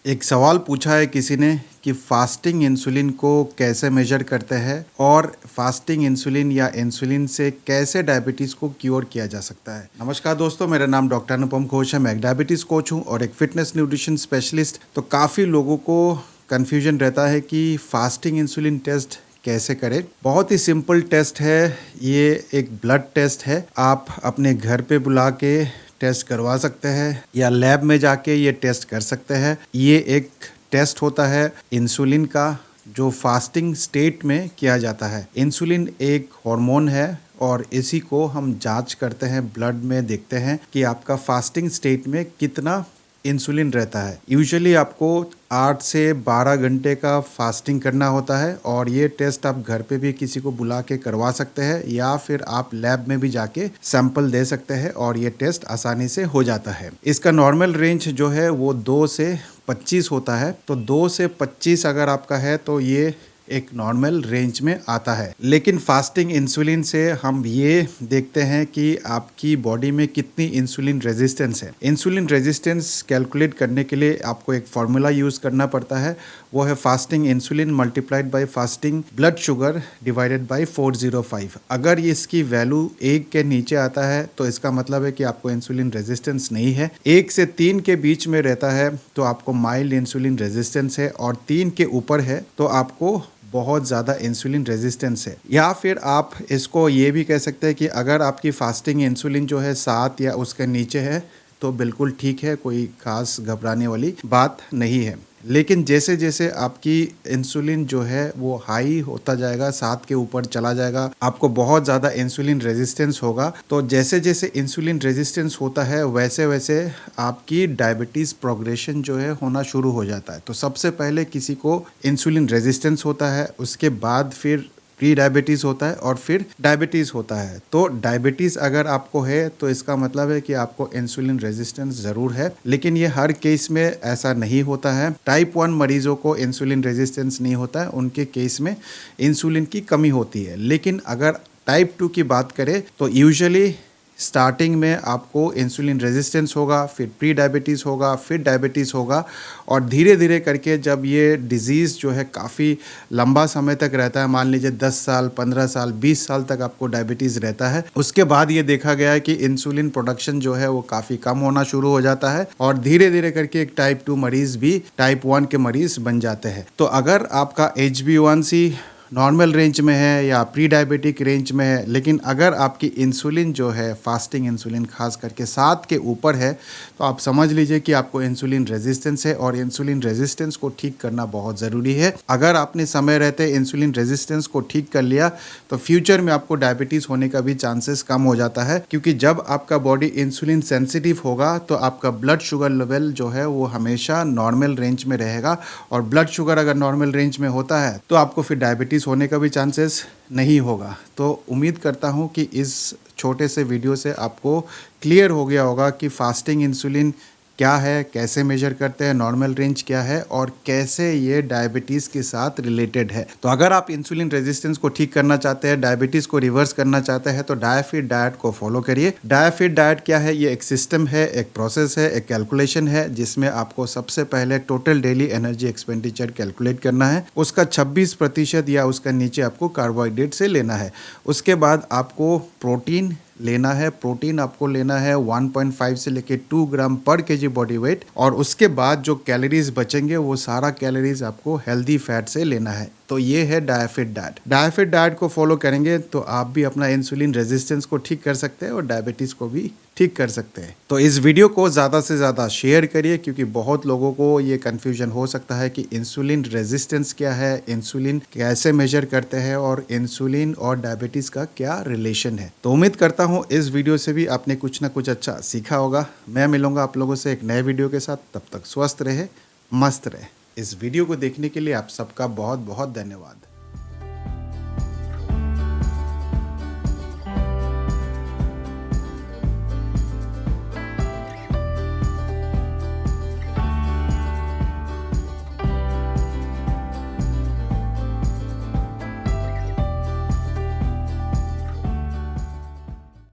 एक सवाल पूछा है किसी ने कि फास्टिंग इंसुलिन को कैसे मेजर करते हैं और फास्टिंग इंसुलिन या इंसुलिन से कैसे डायबिटीज़ को क्योर किया जा सकता है। नमस्कार दोस्तों, मेरा नाम डॉक्टर अनुपम घोष है। मैं एक डायबिटीज़ कोच हूं और एक फिटनेस न्यूट्रिशन स्पेशलिस्ट। तो काफ़ी लोगों को कन्फ्यूजन रहता है कि फास्टिंग इंसुलिन टेस्ट कैसे करें। बहुत ही सिंपल टेस्ट है, ये एक ब्लड टेस्ट है। आप अपने घर पे बुला के टेस्ट करवा सकते हैं या लैब में जाके ये टेस्ट कर सकते हैं। ये एक टेस्ट होता है इंसुलिन का, जो फास्टिंग स्टेट में किया जाता है। इंसुलिन एक हार्मोन है और इसी को हम जांच करते हैं, ब्लड में देखते हैं कि आपका फास्टिंग स्टेट में कितना इंसुलिन रहता है। यूजुअली आपको 8 से 12 घंटे का फास्टिंग करना होता है और ये टेस्ट आप घर पे भी किसी को बुला के करवा सकते हैं या फिर आप लैब में भी जाके सैंपल दे सकते हैं और ये टेस्ट आसानी से हो जाता है। इसका नॉर्मल रेंज जो है वो 2 से 25 होता है। तो 2 से 25 अगर आपका है तो ये एक नॉर्मल रेंज में आता है। लेकिन फास्टिंग इंसुलिन से हम ये देखते हैं कि आपकी बॉडी में कितनी इंसुलिन रेजिस्टेंस है। इंसुलिन रेजिस्टेंस कैलकुलेट करने के लिए आपको एक फार्मूला यूज़ करना पड़ता है, वो है fasting insulin multiplied by fasting blood sugar divided by 405। अगर इसकी वैल्यू 1 के नीचे आता है तो इसका मतलब है कि आपको इंसुलिन रेजिस्टेंस नहीं है। 1 से 3 के बीच में रहता है तो आपको माइल्ड इंसुलिन रेजिस्टेंस है और 3 के ऊपर है तो आपको बहुत ज़्यादा इंसुलिन रेजिस्टेंस है। या फिर आप इसको ये भी कह सकते हैं कि अगर आपकी फास्टिंग इंसुलिन जो है 7 या उसके नीचे है तो बिल्कुल ठीक है, कोई खास घबराने वाली बात नहीं है। लेकिन जैसे जैसे आपकी इंसुलिन जो है वो हाई होता जाएगा, 7 के ऊपर चला जाएगा, आपको बहुत ज़्यादा इंसुलिन रेजिस्टेंस होगा। तो जैसे जैसे इंसुलिन रेजिस्टेंस होता है वैसे वैसे आपकी डायबिटीज़ प्रोग्रेशन जो है होना शुरू हो जाता है। तो सबसे पहले किसी को इंसुलिन रेजिस्टेंस होता है, उसके बाद फिर प्री डायबिटीज़ होता है और फिर डायबिटीज़ होता है। तो डायबिटीज़ अगर आपको है तो इसका मतलब है कि आपको इंसुलिन रेजिस्टेंस ज़रूर है, लेकिन ये हर केस में ऐसा नहीं होता है। टाइप 1 मरीजों को इंसुलिन रेजिस्टेंस नहीं होता है, उनके केस में इंसुलिन की कमी होती है। लेकिन अगर टाइप 2 की बात करें तो यूजुअली स्टार्टिंग में आपको इंसुलिन रेजिस्टेंस होगा, फिर प्री डायबिटीज़ होगा, फिर डायबिटीज़ होगा और धीरे धीरे करके जब ये डिज़ीज़ जो है काफ़ी लंबा समय तक रहता है, मान लीजिए 10 साल, 15 साल, 20 साल तक आपको डायबिटीज़ रहता है, उसके बाद ये देखा गया है कि इंसुलिन प्रोडक्शन जो है वो काफ़ी कम होना शुरू हो जाता है और धीरे धीरे करके एक टाइप 2 मरीज़ भी टाइप 1 के मरीज़ बन जाते हैं। तो अगर आपका HbA1c नॉर्मल रेंज में है या प्री डायबिटिक रेंज में है, लेकिन अगर आपकी इंसुलिन जो है फास्टिंग इंसुलिन खास करके 7 के ऊपर है तो आप समझ लीजिए कि आपको इंसुलिन रेजिस्टेंस है और इंसुलिन रेजिस्टेंस को ठीक करना बहुत ज़रूरी है। अगर आपने समय रहते इंसुलिन रेजिस्टेंस को ठीक कर लिया तो फ्यूचर में आपको डायबिटीज़ होने का भी चांसेस कम हो जाता है, क्योंकि जब आपका बॉडी इंसुलिन सेंसिटिव होगा तो आपका ब्लड शुगर लेवल जो है वो हमेशा नॉर्मल रेंज में रहेगा और ब्लड शुगर अगर नॉर्मल रेंज में होता है तो आपको फिर डायबिटीज़ होने का भी चांसेस नहीं होगा। तो उम्मीद करता हूं कि इस छोटे से वीडियो से आपको क्लियर हो गया होगा कि फास्टिंग इंसुलिन क्या है, कैसे मेजर करते हैं, नॉर्मल रेंज क्या है और कैसे ये डायबिटीज़ के साथ रिलेटेड है। तो अगर आप इंसुलिन रेजिस्टेंस को ठीक करना चाहते हैं, डायबिटीज़ को रिवर्स करना चाहते हैं तो डायफिट डाइट को फॉलो करिए। डायफिट डाइट क्या है? ये एक सिस्टम है, एक प्रोसेस है, एक कैलकुलेशन है जिसमें आपको सबसे पहले total daily energy expenditure calculate करना है। उसका 26% या उसका नीचे आपको कार्बोहाइड्रेट से लेना है। उसके बाद आपको प्रोटीन लेना है। प्रोटीन आपको लेना है 1.5 से लेके 2 ग्राम पर केजी बॉडी वेट और उसके बाद जो कैलोरीज बचेंगे वो सारा कैलोरीज आपको हेल्दी फैट से लेना है। तो ये है डायफिट डाइट। डायफिट डाइट को फॉलो करेंगे तो आप भी अपना इंसुलिन रेजिस्टेंस को ठीक कर सकते हैं और डायबिटीज़ को भी ठीक कर सकते हैं। तो इस वीडियो को ज़्यादा से ज़्यादा शेयर करिए, क्योंकि बहुत लोगों को ये कन्फ्यूजन हो सकता है कि इंसुलिन रेजिस्टेंस क्या है, इंसुलिन कैसे मेजर करते हैं और इंसुलिन और डायबिटीज़ का क्या रिलेशन है। तो उम्मीद करता हूँ इस वीडियो से भी आपने कुछ ना कुछ अच्छा सीखा होगा। मैं मिलूंगा आप लोगों से एक नए वीडियो के साथ, तब तक स्वस्थ रहे, मस्त रहे। इस वीडियो को देखने के लिए आप सबका बहुत बहुत धन्यवाद।